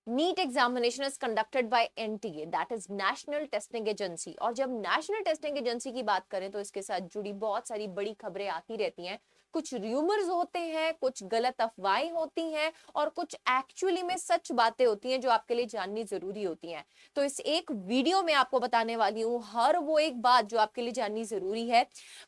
NEET examination is conducted by NTA, that is national testing agency. और जब national testing agency की बात करें तो इसके साथ जुड़ी बहुत सारी बड़ी खबरें आती रहती हैं। कुछ र्यूमर्स होते हैं, कुछ गलत अफवाहें होती हैं, और कुछ एक्चुअली में सच बातें होती हैं जो आपके लिए जाननी जरूरी होती हैं। तो इस एक वीडियो में आपको बताने वाली हूँ हर वो एक बात जो आपके लिए जाननी जरूरी है।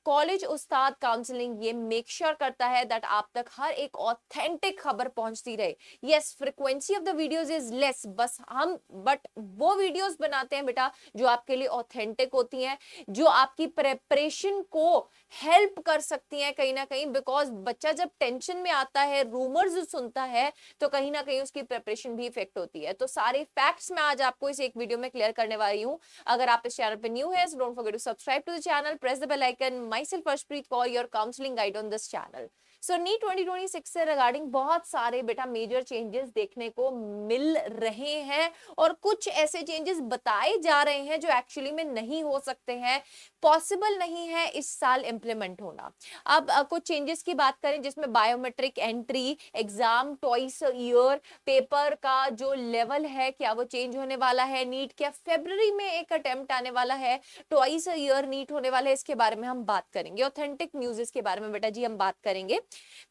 कॉलेज उस्ताद काउंसलिंग ये मेक श्योर करता है दैट आप तक हर एक ऑथेंटिक खबर पहुंचती रहे। Yes, frequency of the videos is less, बस हम बट वो वीडियोस बनाते हैं बेटा जो आपके लिए ऑथेंटिक होती हैं, जो आपकी प्रेपरेशन को हेल्प कर सकती हैं कहीं ना कहीं। बिकॉज बच्चा जब टेंशन में आता है, रूमर्स सुनता है, तो कहीं ना कहीं उसकी प्रेपरेशन भी इफेक्ट होती है। तो सारे फैक्ट्स मैं आज आपको इस एक वीडियो में क्लियर करने वाली हूँ। अगर आप इस चैनल पे न्यू है, so don't forget to subscribe to the channel, press the bell icon. Myself Arshpreet Kaur, your counselling guide on this channel. So NEET 2026 से रिगार्डिंग बहुत सारे बेटा मेजर चेंजेस देखने को मिल रहे हैं, और कुछ ऐसे चेंजेस बताए जा रहे हैं जो एक्चुअली में नहीं हो सकते हैं, पॉसिबल नहीं है इस साल इंप्लीमेंट होना। अब कुछ चेंजेस की बात करें जिसमें biometric entry, exam twice year, paper का जो लेवल है क्या वो चेंज होने वाला है, नीट क्या फरवरी में एक अटेम्प्ट आने वाला है, ट्वाइस ईयर नीट होने वाला है, इसके बारे में हम बात करेंगे। ऑथेंटिक न्यूज़ के बारे में बेटा जी हम बात करेंगे।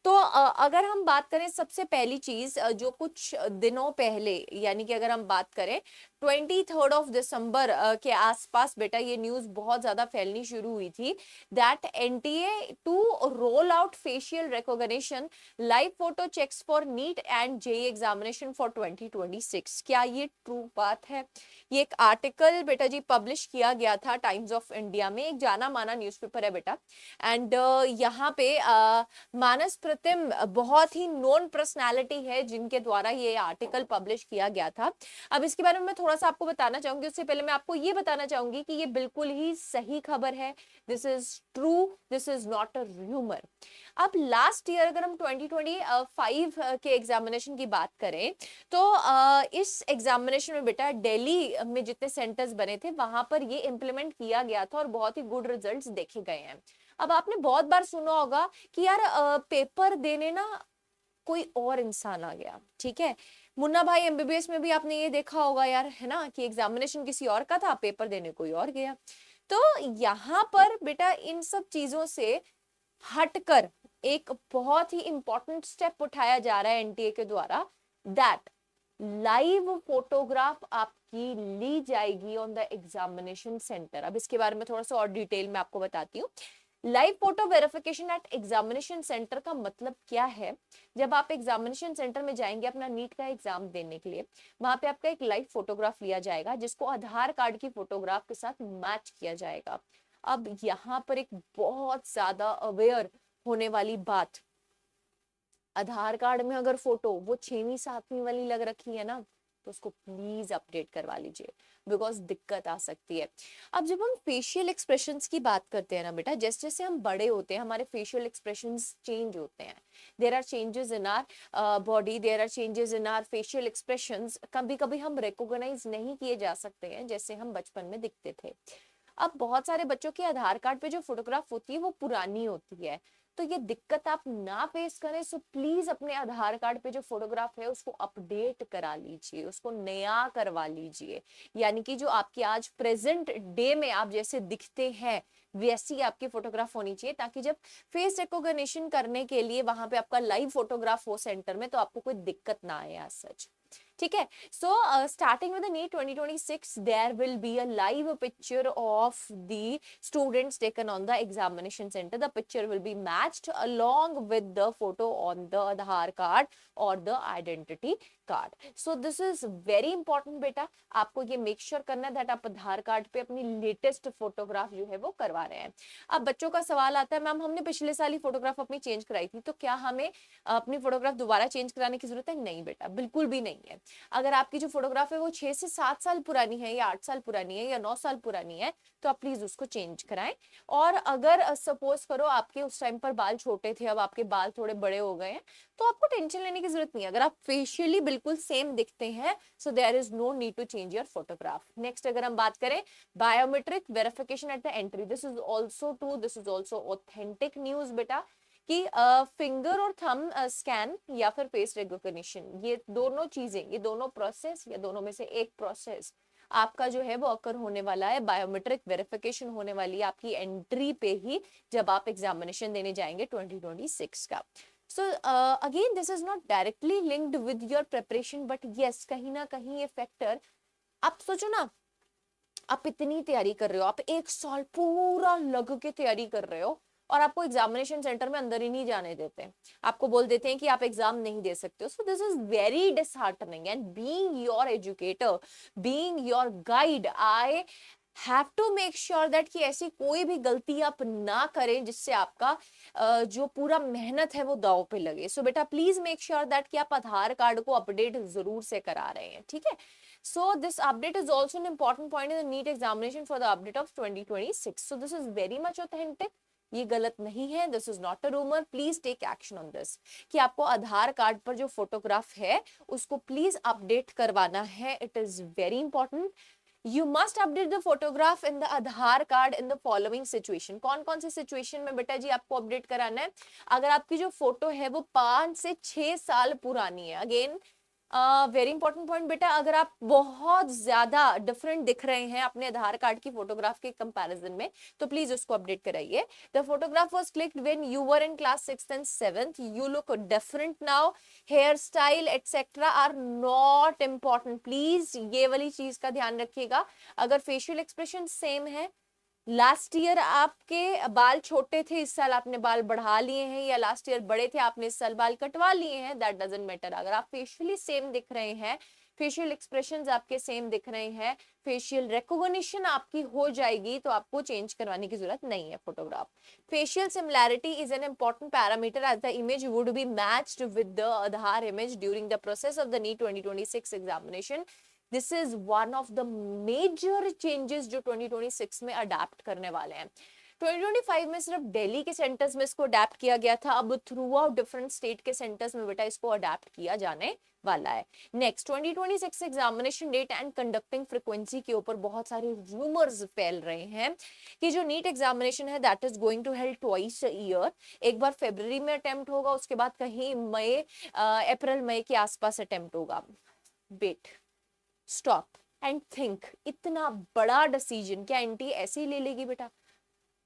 तो अगर हम बात करें सबसे पहली चीज जो कुछ दिनों पहले, यानी कि अगर हम बात करें 23 के आसपास बेटा ये न्यूज बहुत ज्यादा फैलनी शुरू हुई थी that NTA to roll out facial recognition live photo checks for NEET and JEE examination for 2026। क्या ये ट्रू बात है? ये एक आर्टिकल बेटा जी पब्लिश किया गया था टाइम्स ऑफ इंडिया में, एक जाना माना न्यूज़पेपर है बेटा। एंड यहाँ पे मानस प्रतिम बहुत ही नोन पर्सनालिटी है जिनके द्वारा ये आर्टिकल पब्लिश किया गया था। अब इसके बारे में मैं थोड़ा सा आपको बताना चाहूंगी, उससे पहले मैं आपको ये बताना चाहूंगी कि ये बिल्कुल ही सही खबर है। This is true, this is not a rumour. अब लास्ट ईयर अगर हम 2025 के एग्जामिनेशन की बात करें तो इस एग्जामिनेशन में बेटा दिल्ली में जितने सेंटर्स बने थे वहां पर ये इंप्लीमेंट किया गया था और बहुत ही गुड रिजल्ट्स देखे गए हैं। अब आपने बहुत बार सुना होगा कि यार पेपर देने ना कोई और इंसान आ गया, ठीक है। मुन्ना भाई एमबीबीएस में भी आपने ये देखा होगा यार, है ना, कि एग्जामिनेशन किसी और का था, पेपर देने कोई और गया। तो यहाँ पर बेटा इन सब चीजों से हटकर एक बहुत ही इंपॉर्टेंट स्टेप उठाया जा रहा है एनटीए के द्वारा, दैट लाइव फोटोग्राफ आपकी ली जाएगी ऑन द एग्जामिनेशन सेंटर। अब इसके बारे में थोड़ा सा और डिटेल में आपको बताती हूँ। Live photo verification eight examination centre का मतलब क्या है? जब आप एग्जामिनेशन सेंटर में जाएंगे अपना नीट का एग्जाम देने के लिए, वहां पे आपका एक लाइव फोटोग्राफ लिया जाएगा जिसको आधार कार्ड की फोटोग्राफ के साथ मैच किया जाएगा। अब यहाँ पर एक बहुत ज्यादा अवेयर होने वाली बात, आधार कार्ड में अगर फोटो वो 6वीं 7वीं वाली लग रखी है ना, तो उसको प्लीज अपडेट करवा लीजिए, बिकॉज दिक्कत आ सकती है। अब जब हम फेशियल एक्सप्रेशंस की बात करते हैं ना बेटा, जैसे जैसे हम बड़े होते हैं हमारे फेशियल एक्सप्रेशंस चेंज होते हैं। There are changes in our body, there are changes in our facial expressions. कभी कभी हम रिकॉग्नाइज नहीं किए जा सकते हैं जैसे हम बचपन में दिखते थे। अब बहुत सारे बच्चों के आधार कार्ड पे जो फोटोग्राफ होती है वो पुरानी होती है, तो ये दिक्कत आप ना फेस करें, सो प्लीज अपने आधार कार्ड पे जो फोटोग्राफ है उसको अपडेट करा लीजिए, उसको नया करवा लीजिए। यानी कि जो आपकी आज प्रेजेंट डे में आप जैसे दिखते हैं वैसी आपकी फोटोग्राफ होनी चाहिए, ताकि जब फेस रिकॉग्निशन करने के लिए वहां पे आपका लाइव फोटोग्राफ हो सेंटर में तो आपको कोई दिक्कत ना आए आज सच। ठीक है। So starting with the NEET 2026 there will be a live picture of the students taken on the examination center. The picture will be matched along with the photo on the Aadhaar card or the identity card. So this is very important बेटा, आपको ये make sure करना है that आप आधार card पे अपनी latest photograph जो है वो करवा रहे हैं। अब बच्चों का सवाल आता है मैम हमने पिछले साल ही फोटोग्राफ अपनी चेंज कराई थी, तो क्या हमें अपनी फोटोग्राफ दोबारा चेंज कराने की जरूरत है? नहीं बेटा, बिल्कुल भी नहीं है। अगर आपकी जो फोटोग्राफ है वो 6 से 7 साल पुरानी है या 8 साल पुरानी है या 9 साल पुरानी है, तो आप प्लीज उसको चेंज कराएं। और अगर सपोज करो आपके उस टाइम पर बाल छोटे थे, अब आपके बाल थोड़े बड़े हो गए हैं, तो आपको टेंशन लेने की जरूरत नहीं है। अगर आप फेशियली बिल्कुल सेम दिखते हैं, so there is no need to change your photograph. Next अगर हम बात करें biometric verification at the entry, this is also true, this is also authentic news बेटा। कि फिंगर और थंब स्कैन या फिर फेस रिकॉग्निशन, ये दोनों चीजें, ये दोनों प्रोसेस या दोनों में से एक प्रोसेस आपका जो है वो अकर होने वाला है, बायोमेट्रिक वेरिफिकेशन होने वाली है आपकी एंट्री पे ही, जब आप एग्जामिनेशन देने जाएंगे 2026 का। So again this is not directly linked with your preparation, but yes कहीं ना कहीं ये फैक्टर, आप सोचो ना, आप इतनी तैयारी कर रहे हो, आप एक साल पूरा लग के तैयारी कर रहे हो और आपको एग्जामिनेशन सेंटर में अंदर ही नहीं जाने देते, आपको बोल देते हैं कि आप एग्जाम नहीं दे सकते हो। So this is very disheartening, and being your educator, being your guide, I have to make sure that कि ऐसी कोई भी गलती आप ना करें जिससे आपका जो पूरा मेहनत है वो दांव पे लगे। सो बेटा प्लीज मेक श्योर दैट कि आप आधार कार्ड को अपडेट जरूर से करा रहे हैं, ठीक है। So this update is also an important point in the NEET examination for the update of 2026. So this is very much authentic. ये गलत नहीं है, this is not a rumour, please take action on this, कि आपको आधार card पर जो photograph है उसको प्लीज अपडेट करवाना है, it is very important. You must update the photograph in the Aadhaar card in the following situation. कौन कौन सी सिचुएशन में बेटा जी आपको अपडेट कराना है? अगर आपकी जो फोटो है वो 5 से 6 साल पुरानी है, अगेन वेरी इंपॉर्टेंट पॉइंट बेटा, अगर आप बहुत ज्यादा डिफरेंट दिख रहे हैं अपने आधार कार्ड की फोटोग्राफ के कंपैरिजन में, तो प्लीज उसको अपडेट कराइए। The photograph was clicked when you were in class 6th and 7th, you look different now, hair style etcetera are not important, please ये वाली चीज का ध्यान रखिएगा। अगर फेशियल एक्सप्रेशन सेम है, लास्ट ईयर आपके बाल छोटे थे, इस साल आपने बाल बढ़ा लिए हैं, या लास्ट ईयर बड़े थे आपने इस साल बाल कटवा लिए हैं, दैट डजंट मैटर। अगर आप फेशियली सेम दिख रहे हैं, फेशियल एक्सप्रेशंस आपके सेम दिख रहे हैं, फेशियल रिकॉग्निशन आपकी हो जाएगी, तो आपको चेंज करवाने की जरूरत नहीं है photograph. Facial similarity is an important parameter as the image would be matched with the Aadhaar image during the process of the NEET 2026 examination. This is one of the major changes जो 2026 में adapt करने वाले हैं। 2025 में सिर्फ दिल्ली के centres में इसको अडेप्ट किया गया था, अब थ्रू आउट डिफरेंट स्टेट के सेंटर्स में बेटा इसको अडेप्ट किया जाने वाला है। Next 2026 examination date and conducting frequency के ऊपर बहुत सारे रूमर्स फैल रहे हैं कि जो नीट एग्जामिनेशन है that is going to held twice a year, एक बार फरवरी में अटेम्प्ट होगा, उसके बाद कहीं मई अप्रैल मई के आसपास अटेम्प्ट होगा। वेट, स्टॉप एंड थिंक, इतना बड़ा डिसीजन क्या एनटी ऐसे ही ले लेगी बेटा?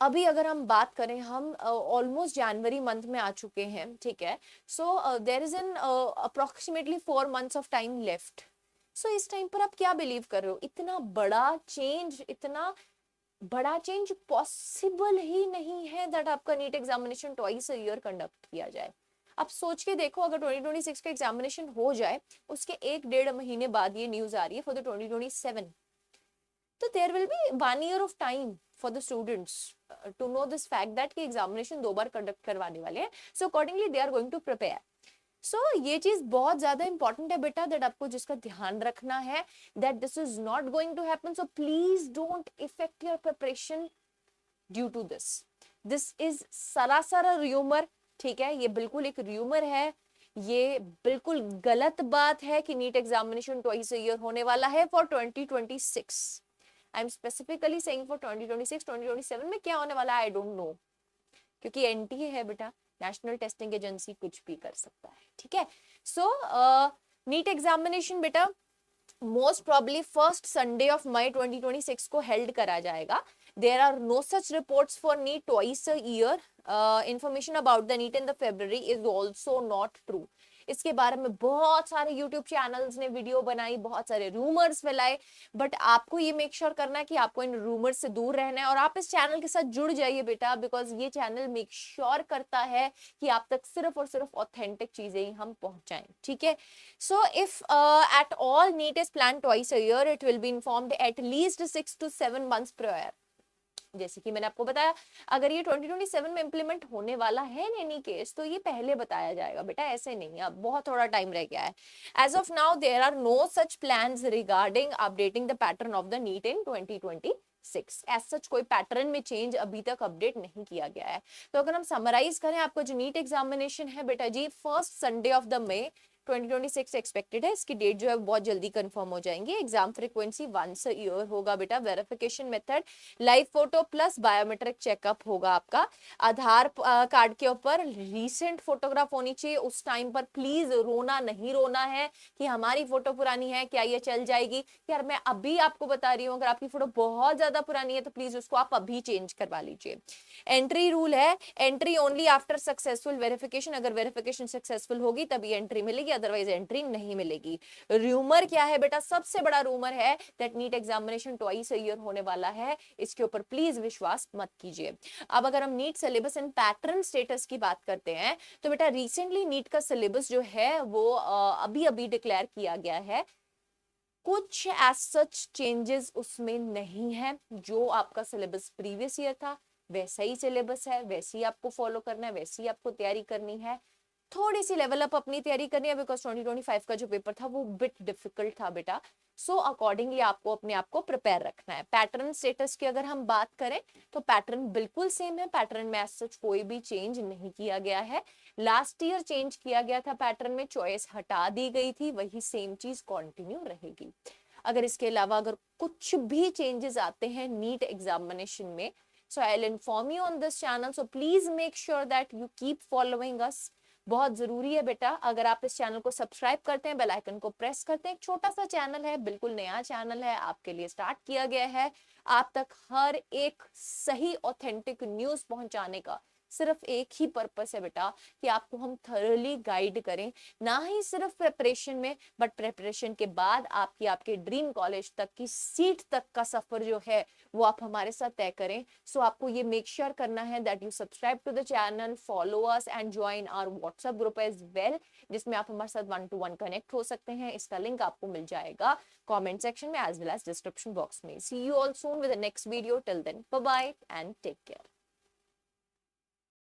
अभी अगर हम बात करें, हम ऑलमोस्ट जनवरी मंथ में आ चुके हैं, ठीक है। So there is an approximately 4 months of time left. So इस टाइम पर आप क्या बिलीव कर रहे हो? इतना बड़ा चेंज पॉसिबल ही नहीं है दैट आपका NEET examination twice a year conduct किया जाए। आप सोच के देखो, अगर 2026 का एग्जामिनेशन हो जाए, उसके 1-1.5 महीने बाद ये न्यूज आ रही है फॉर द 2027, तो there will be 1 year of time for the students to know this fact that कि एग्जामिनेशन 2 बार कंडक्ट करवाने वाले हैं। So accordingly they are going to prepare. So ये चीज बहुत ज्यादा इंपॉर्टेंट है बेटा, दैट आपको जिसका ध्यान रखना है, that this is not going to happen. So please don't effect your preparation due to this. This is सरासर र्यूमर, ठीक है, ये बिल्कुल एक र्यूमर है, ये बिल्कुल गलत बात है कि NEET examination twice a year होने वाला है for 2026। I am specifically saying for 2026। 2027 में क्या होने वाला है आई डोंट नो, क्योंकि एनटीए है बेटा, नेशनल टेस्टिंग एजेंसी कुछ भी कर सकता है, ठीक है। सो नीट एग्जामिनेशन बेटा most probably first Sunday of May 2026 को हेल्ड करा जाएगा। There are no such reports for NEET twice a year. Information about the NEET in the February is also not true. इसके बारे में बहुत सारे YouTube channels ने वीडियो बनाई, बहुत सारे रूमर्स फैलाए, बट आपको ये मेक श्योर करना है कि आपको इन रूमर्स से दूर रहना है, और आप इस चैनल के साथ जुड़ जाइए बेटा, बिकॉज ये चैनल मेक श्योर करता है कि आप तक सिर्फ और सिर्फ ऑथेंटिक चीजें ही हम पहुंचाएं, ठीक है। So if at all NEET is plan twice a year, it will be informed at least 6 to 7 months prior. जैसे कि मैंने आपको बताया, अगर ये 2027 में इंप्लीमेंट होने वाला है इन एनी केस, तो ये पहले बताया जाएगा बेटा, ऐसे नहीं, अब बहुत थोड़ा टाइम रह गया है। As of now there are no such plans regarding updating the pattern of the NEET in 2026। As such कोई पैटर्न में चेंज अभी तक अपडेट नहीं किया गया है। तो अगर हम समराइज करें, आपका जो नीट एग्जामिनेशन है बेटा जी, first Sunday of the May 2026 expected है, इसकी डेट जो है बहुत जल्दी कंफर्म हो जाएंगी। Exam frequency once a year होगा बेटा। Verification method live photo plus biometric checkup होगा आपका। आधार कार्ड के ऊपर रीसेंट फोटोग्राफ होनी चाहिए। उस टाइम पर प्लीज रोना नहीं रोना है कि हमारी फोटो पुरानी है, क्या ये चल जाएगी। यार मैं अभी आपको बता रही हूँ, अगर आपकी फोटो बहुत ज्यादा पुरानी है तो प्लीज उसको आप अभी चेंज करवा लीजिए। एंट्री रूल है, entry only after successful verification. अगर वेरिफिकेशन सक्सेसफुल होगी तभी एंट्री मिलेगी, अदरवाइज एंट्री नहीं मिलेगी। रूमर क्या है बेटा, सबसे बड़ा रूमर है that NEET examination twice a year होने वाला है। इसके ऊपर प्लीज विश्वास मत कीजिए। अब अगर हम NEET syllabus and pattern status की बात करते हैं तो बेटा रिसेंटली नीट का सिलेबस जो है वो अभी अभी डिक्लेयर किया गया है। कुछ एज सच चेंजेस उसमें नहीं है। जो आपका सिलेबस प्रीवियस ईयर था वैसा ही सिलेबस है, वैसे ही आपको फॉलो करना है, वैसे ही आपको तैयारी करनी है। थोड़ी सी लेवल अप अपनी तैयारी करनी है बिकॉज 2025 का जो पेपर था वो बिट डिफिकल्ट था बेटा। सो अकॉर्डिंगली आपको अपने आप को प्रिपेयर रखना है। पैटर्न स्टेटस की अगर हम बात करें तो पैटर्न बिल्कुल सेम है। पैटर्न में एज सच कोई भी चेंज नहीं किया गया है। लास्ट ईयर चेंज किया गया था पैटर्न में, चॉइस हटा दी गई थी, वही सेम चीज कंटिन्यू रहेगी। अगर इसके अलावा अगर कुछ भी चेंजेस आते हैं नीट एग्जामिनेशन में, so I'll inform you on this channel, so please make sure that you keep following us। बहुत जरूरी है बेटा, अगर आप इस चैनल को सब्सक्राइब करते हैं, बेल आइकन को प्रेस करते हैं। एक छोटा सा चैनल है, बिल्कुल नया चैनल है, आपके लिए स्टार्ट किया गया है। आप तक हर एक सही ऑथेंटिक न्यूज पहुंचाने का सिर्फ एक ही पर्पस है बेटा कि आपको हम थॉरली गाइड करें, ना ही सिर्फ प्रेपरेशन में बट प्रेपरेशन के बाद आपके ड्रीम कॉलेज तक की सीट तक का सफर जो है वो आप हमारे साथ तय करें। सो आपको ये मेक श्योर करना है that you subscribe to the channel, follow us and join our WhatsApp group as well, जिसमें आप हमारे साथ 1-to-1 कनेक्ट हो सकते हैं। इसका लिंक आपको मिल जाएगा कमेंट सेक्शन में as well as description box में। See you all soon with the next video. Till then bye bye and take care.